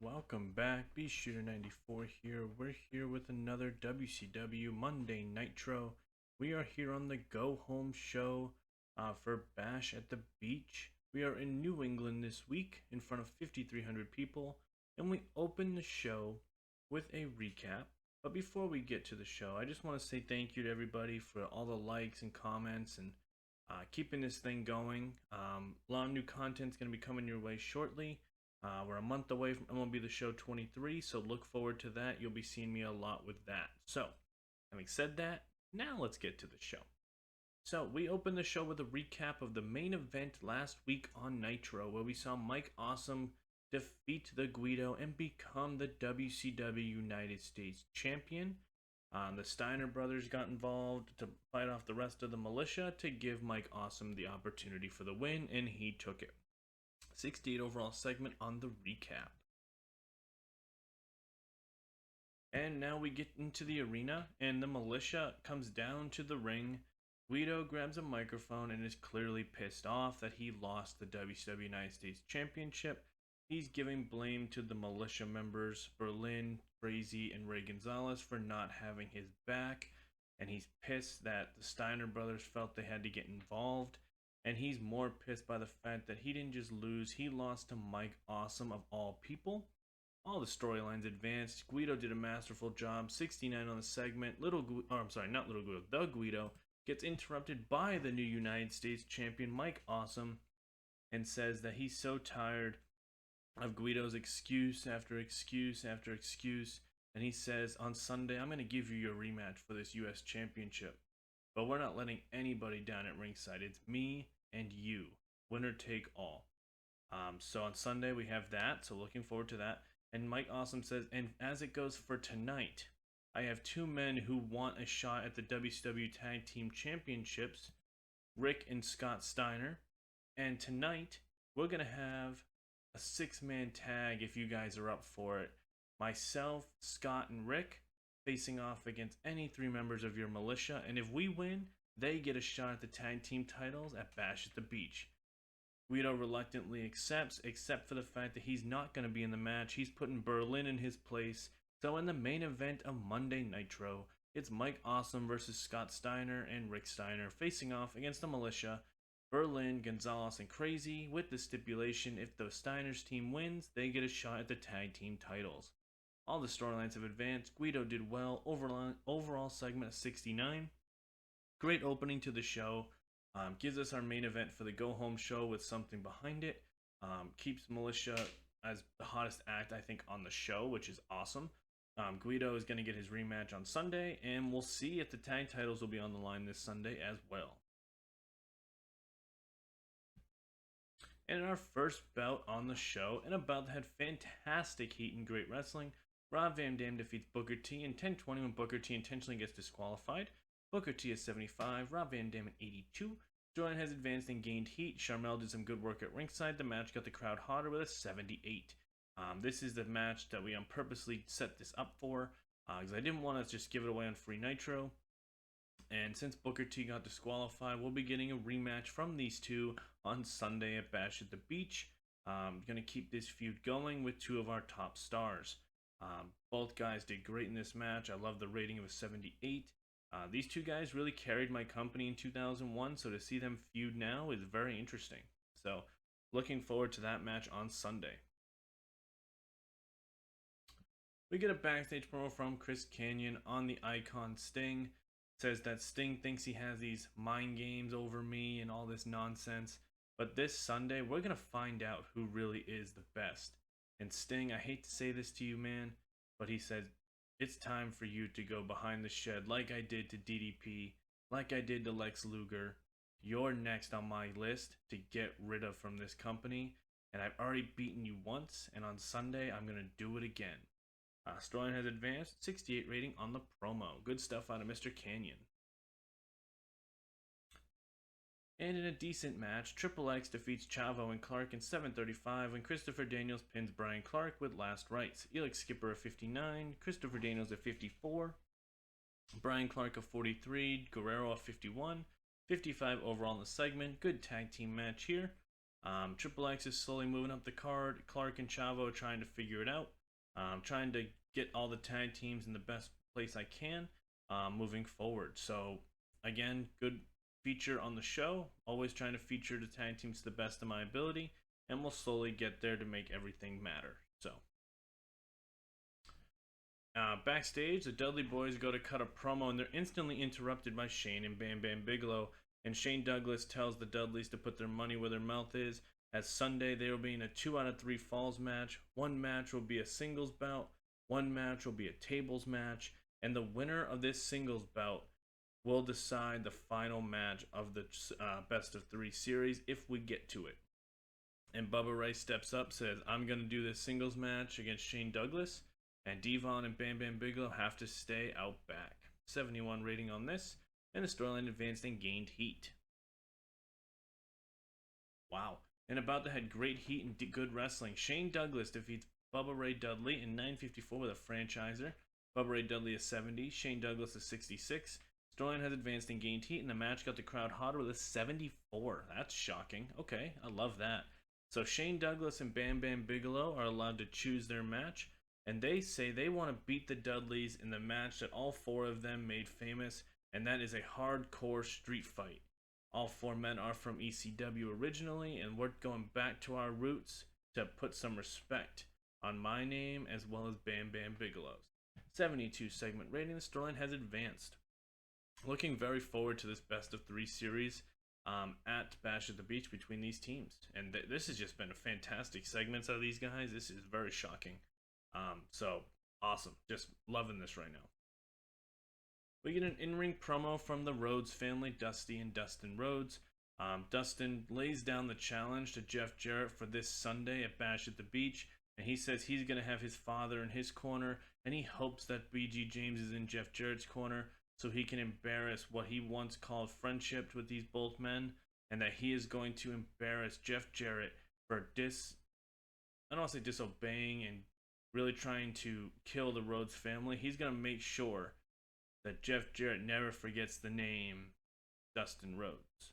Welcome back, BShooter94 here. We're here with another WCW Monday Nitro. We are here on the Go Home show for Bash at the Beach. We are in New England this week in front of 5,300 people, and we open the show with a recap. But before we get to the show, I just want to say thank you to everybody for all the likes and comments and keeping this thing going. A lot of new content is going to be coming your way shortly. We're a month away from MLB The Show 23, so look forward to that. You'll be seeing me a lot with that. So, having said that, now let's get to the show. So, we opened the show with a recap of the main event last week on Nitro, where we saw Mike Awesome defeat the Guido and become the WCW United States Champion. The Steiner Brothers got involved to fight off the rest of the Militia to give Mike Awesome the opportunity for the win, and he took it. 68 overall segment on the recap. And now we get into the arena, and the Militia comes down to the ring. Guido grabs a microphone and is clearly pissed off that he lost the WCW United States Championship. He's giving blame to the Militia members, Berlin, Crazy, and Ray Gonzalez for not having his back. And he's pissed that the Steiner brothers felt they had to get involved. And he's more pissed by the fact that he didn't just lose, he lost to Mike Awesome of all people. All the storylines advanced. Guido did a masterful job. 69 on the segment. The Guido gets interrupted by the new United States champion Mike Awesome and says that he's so tired of Guido's excuse after excuse after excuse. And he says, on Sunday, I'm going to give you your rematch for this U.S. championship. But we're not letting anybody down at ringside. It's me and you. Winner take all. So on Sunday we have that. So looking forward to that. And Mike Awesome says, and as it goes for tonight, I have two men who want a shot at the WCW Tag Team Championships, Rick and Scott Steiner. And tonight we're going to have a 6-man tag if you guys are up for it. Myself, Scott, and Rick facing off against any 3 members of your Militia, and if we win, they get a shot at the tag team titles at Bash at the Beach. Guido reluctantly accepts, except for the fact that he's not going to be in the match. He's putting Berlin in his place. So in the main event of Monday Nitro, it's Mike Awesome versus Scott Steiner and Rick Steiner facing off against the Militia, Berlin, Gonzalez, and Crazy, with the stipulation if the Steiners team wins, they get a shot at the tag team titles. All the storylines have advanced. Guido did well. Overall segment of 69. Great opening to the show. Gives us our main event for the Go Home show with something behind it. Keeps Militia as the hottest act, I think, on the show, which is awesome. Guido is going to get his rematch on Sunday, and we'll see if the tag titles will be on the line this Sunday as well. And in our first bout on the show, and a bout that had fantastic heat and great wrestling, Rob Van Dam defeats Booker T in 10:20 when Booker T intentionally gets disqualified. Booker T is 75, Rob Van Dam at 82. Jordan has advanced and gained heat. Sharmell did some good work at ringside. The match got the crowd hotter with a 78. This is the match that we purposely set this up for, because I didn't want to just give it away on free Nitro. And since Booker T got disqualified, we'll be getting a rematch from these two on Sunday at Bash at the Beach. Going to keep this feud going with 2 of our top stars. Both guys did great in this match. I love the rating of a 78. These 2 guys really carried my company in 2001, so to see them feud now is very interesting. So, looking forward to that match on Sunday. We get a backstage promo from Chris Kanyon on the Icon Sting. Says that Sting thinks he has these mind games over me and all this nonsense. But this Sunday, we're going to find out who really is the best. And Sting, I hate to say this to you, man, but he said, it's time for you to go behind the shed like I did to DDP, like I did to Lex Luger. You're next on my list to get rid of from this company, and I've already beaten you once, and on Sunday, I'm going to do it again. Storyline has advanced, 68 rating on the promo. Good stuff out of Mr. Kanyon. And in a decent match, Triple X defeats Chavo and Clark in 7:35 when Christopher Daniels pins Brian Clark with last rites. Elix Skipper of 59, Christopher Daniels of 54, Brian Clark of 43, Guerrero of 51, 55 overall in the segment. Good tag team match here. Triple X is slowly moving up the card. Clark and Chavo trying to figure it out. Trying to get all the tag teams in the best place I can moving forward. So, again, good feature on the show. Always trying to feature the tag teams to the best of my ability. And we'll slowly get there to make everything matter. So, backstage, the Dudley boys go to cut a promo and they're instantly interrupted by Shane and Bam Bam Bigelow. And Shane Douglas tells the Dudleys to put their money where their mouth is. As Sunday, they will be in a 2 out of 3 falls match. One match will be a singles bout. One match will be a tables match. And the winner of this singles bout will decide the final match of the best of 3 series if we get to it. And Bubba Ray steps up, says, I'm going to do this singles match against Shane Douglas. And Devon and Bam Bam Bigelow have to stay out back. 71 rating on this. And the storyline advanced and gained heat. Wow. And about to had great heat and good wrestling. Shane Douglas defeats Bubba Ray Dudley in 954 with a franchiser. Bubba Ray Dudley is 70. Shane Douglas is 66. Storyline has advanced and gained heat, and the match got the crowd hotter with a 74. That's shocking. Okay, I love that. So Shane Douglas and Bam Bam Bigelow are allowed to choose their match. And they say they want to beat the Dudleys in the match that all 4 of them made famous. And that is a hardcore street fight. All 4 men are from ECW originally, and we're going back to our roots to put some respect on my name as well as Bam Bam Bigelow's. 72 segment rating. The storyline has advanced. Looking very forward to this best of 3 series at Bash at the Beach between these teams. And this has just been a fantastic segments out of these guys. This is very shocking. So awesome. Just loving this right now. We get an in-ring promo from the Rhodes family, Dusty and Dustin Rhodes. Dustin lays down the challenge to Jeff Jarrett for this Sunday at Bash at the Beach, and he says he's going to have his father in his corner, and he hopes that BG James is in Jeff Jarrett's corner so he can embarrass what he once called friendship with these both men, and that he is going to embarrass Jeff Jarrett for I don't want to say disobeying and really trying to kill the Rhodes family. He's going to make sure that Jeff Jarrett never forgets the name Dustin Rhodes.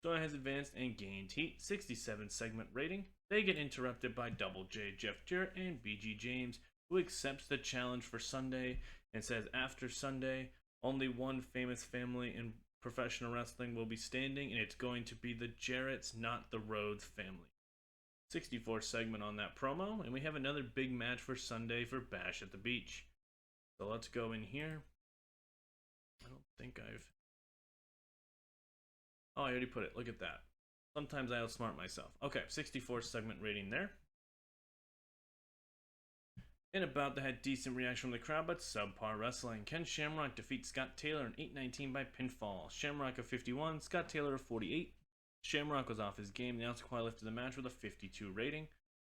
Story has advanced and gained heat. 67 segment rating. They get interrupted by Double J, Jeff Jarrett, and BG James, who accepts the challenge for Sunday and says after Sunday, only one famous family in professional wrestling will be standing, and it's going to be the Jarretts, not the Rhodes family. 64 segment on that promo, and we have another big match for Sunday for Bash at the Beach. So let's go in here. I don't think Oh, I already put it. Look at that. Sometimes I outsmart myself. Okay, 64 segment rating there. And about to had decent reaction from the crowd, but subpar wrestling. Ken Shamrock defeats Scott Taylor in 8:19 by pinfall. Shamrock of 51, Scott Taylor of 48. Shamrock was off his game. The announcer quietly lifted the match with a 52 rating.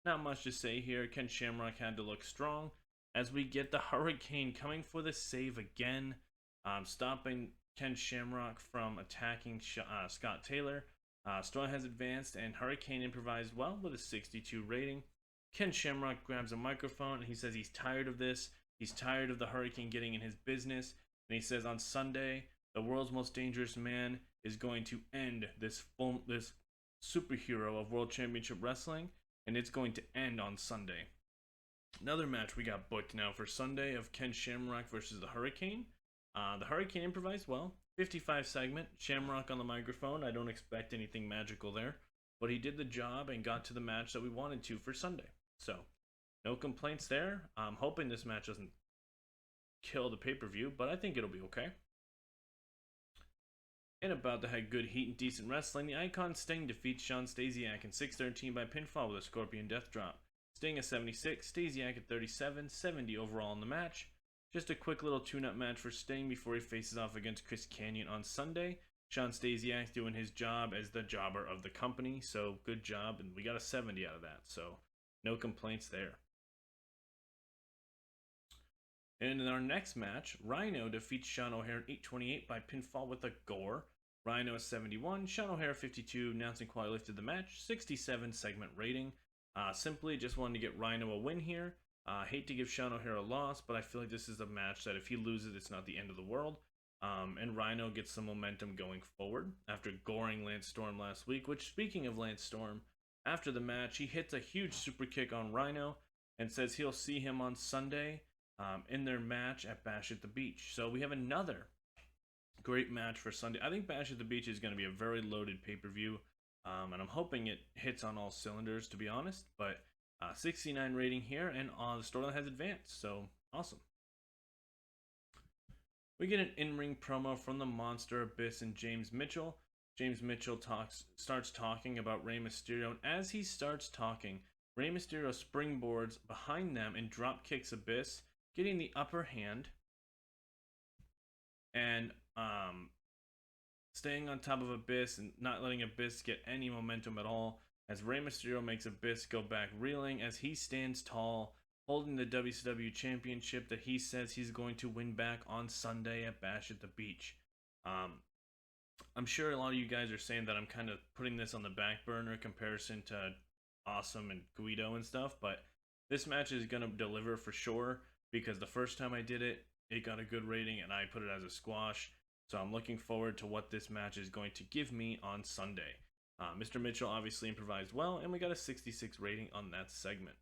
Not much to say here. Ken Shamrock had to look strong as we get the Hurricane coming for the save again. Stopping Ken Shamrock from attacking Scott Taylor. Story has advanced and Hurricane improvised well with a 62 rating. Ken Shamrock grabs a microphone and he says he's tired of this. He's tired of the Hurricane getting in his business. And he says on Sunday, the world's most dangerous man is going to end this superhero of World Championship Wrestling. And it's going to end on Sunday. Another match we got booked now for Sunday of Ken Shamrock versus the Hurricane. The Hurricane improvised well. 55 segment. Shamrock on the microphone. I don't expect anything magical there. But he did the job and got to the match that we wanted to for Sunday. So, no complaints there. I'm hoping this match doesn't kill the pay-per-view, but I think it'll be okay. And about to have good heat and decent wrestling, the Icon Sting defeats Shawn Stasiak in 6:13 by pinfall with a Scorpion Death Drop. Sting at 76, Stasiak at 37, 70 overall in the match. Just a quick little tune-up match for Sting before he faces off against Chris Kanyon on Sunday. Shawn Stasiak's doing his job as the jobber of the company, so good job, and we got a 70 out of that, so no complaints there. And in our next match, Rhino defeats Sean O'Haire in 8:28 by pinfall with a gore. Rhino is 71, Sean O'Haire 52, announcing quietly lifted the match, 67 segment rating. Simply just wanted to get Rhino a win here. Hate to give Sean O'Haire a loss, but I feel like this is a match that if he loses, it's not the end of the world. And Rhino gets some momentum going forward after goring Lance Storm last week. Which, speaking of Lance Storm, after the match, he hits a huge super kick on Rhino and says he'll see him on Sunday in their match at Bash at the Beach. So we have another great match for Sunday. I think Bash at the Beach is going to be a very loaded pay-per-view, and I'm hoping it hits on all cylinders, to be honest. But 69 rating here, and the storyline has advanced, so awesome. We get an in-ring promo from the Monster, Abyss, and James Mitchell. James Mitchell starts talking about Rey Mysterio, and as he starts talking, Rey Mysterio springboards behind them and drop kicks Abyss, getting the upper hand and staying on top of Abyss and not letting Abyss get any momentum at all, as Rey Mysterio makes Abyss go back reeling as he stands tall, holding the WCW championship that he says he's going to win back on Sunday at Bash at the Beach. I'm sure a lot of you guys are saying that I'm kind of putting this on the back burner in comparison to Awesome and Guido and stuff, but this match is going to deliver for sure, because the first time I did it, it got a good rating and I put it as a squash. So I'm looking forward to what this match is going to give me on Sunday. Mr. Mitchell obviously improvised well, and we got a 66 rating on that segment.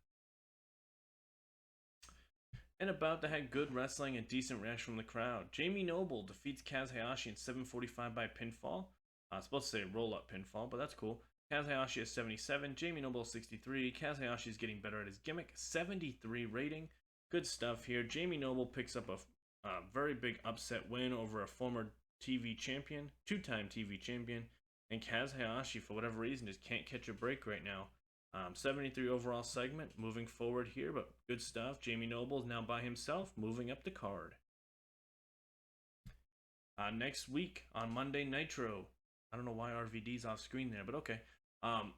And about to have good wrestling and decent reaction from the crowd. Jamie Noble defeats Kaz Hayashi in 7:45 by pinfall. I was supposed to say roll-up pinfall, but that's cool. Kaz Hayashi is 77, Jamie Noble 63. Kaz Hayashi is getting better at his gimmick, 73 rating. Good stuff here. Jamie Noble picks up a very big upset win over a former TV champion, two-time TV champion, and Kaz Hayashi, for whatever reason, just can't catch a break right now. 73 overall segment, moving forward here, but good stuff. Jamie Noble is now by himself, moving up the card. Next week on Monday Nitro, I don't know why RVD's off screen there, but okay.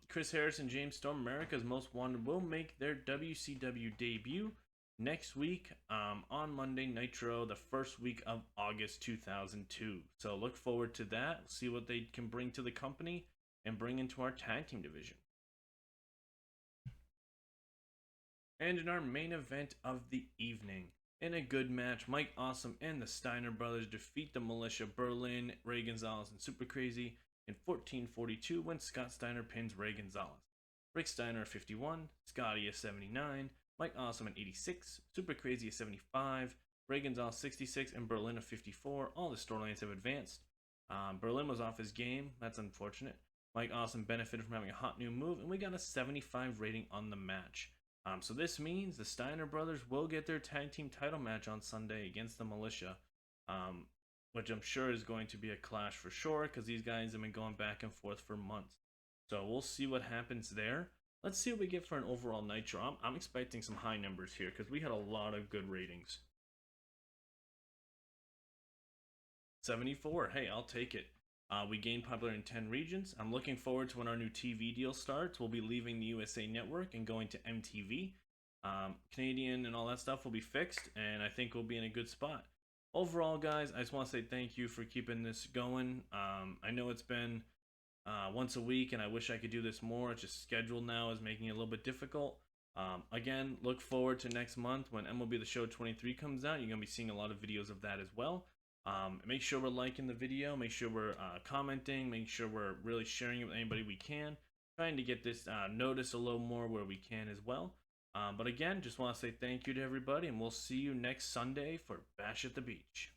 Chris Harris and James Storm, America's Most Wanted, will make their WCW debut next week on Monday Nitro, the first week of August 2002. So look forward to that. See what they can bring to the company and bring into our tag team division. And in our main event of the evening, in a good match, Mike Awesome and the Steiner Brothers defeat the Militia, Berlin, Ray Gonzalez, and Super Crazy in 14:42 when Scott Steiner pins Ray Gonzalez. Rick Steiner at 51, Scotty at 79, Mike Awesome at 86, Super Crazy at 75, Ray Gonzalez 66, and Berlin at 54. All the storylines have advanced. Berlin was off his game. That's unfortunate. Mike Awesome benefited from having a hot new move, and we got a 75 rating on the match. So this means the Steiner Brothers will get their tag team title match on Sunday against the Militia, which I'm sure is going to be a clash for sure, because these guys have been going back and forth for months. So we'll see what happens there. Let's see what we get for an overall Nitro. I'm expecting some high numbers here, because we had a lot of good ratings. 74, hey, I'll take it. We gained popularity in 10 regions. I'm looking forward to when our new TV deal starts. We'll be leaving the USA Network and going to MTV. Canadian and all that stuff will be fixed, and I think we'll be in a good spot. Overall, guys, I just want to say thank you for keeping this going. I know it's been once a week, and I wish I could do this more. It's just scheduled now is making it a little bit difficult. Again, look forward to next month when MLB The Show 23 comes out. You're going to be seeing a lot of videos of that as well. Make sure we're liking the video, make sure we're commenting, make sure we're really sharing it with anybody we can, trying to get this notice a little more where we can as well. But again, just want to say thank you to everybody, and we'll see you next Sunday for Bash at the Beach.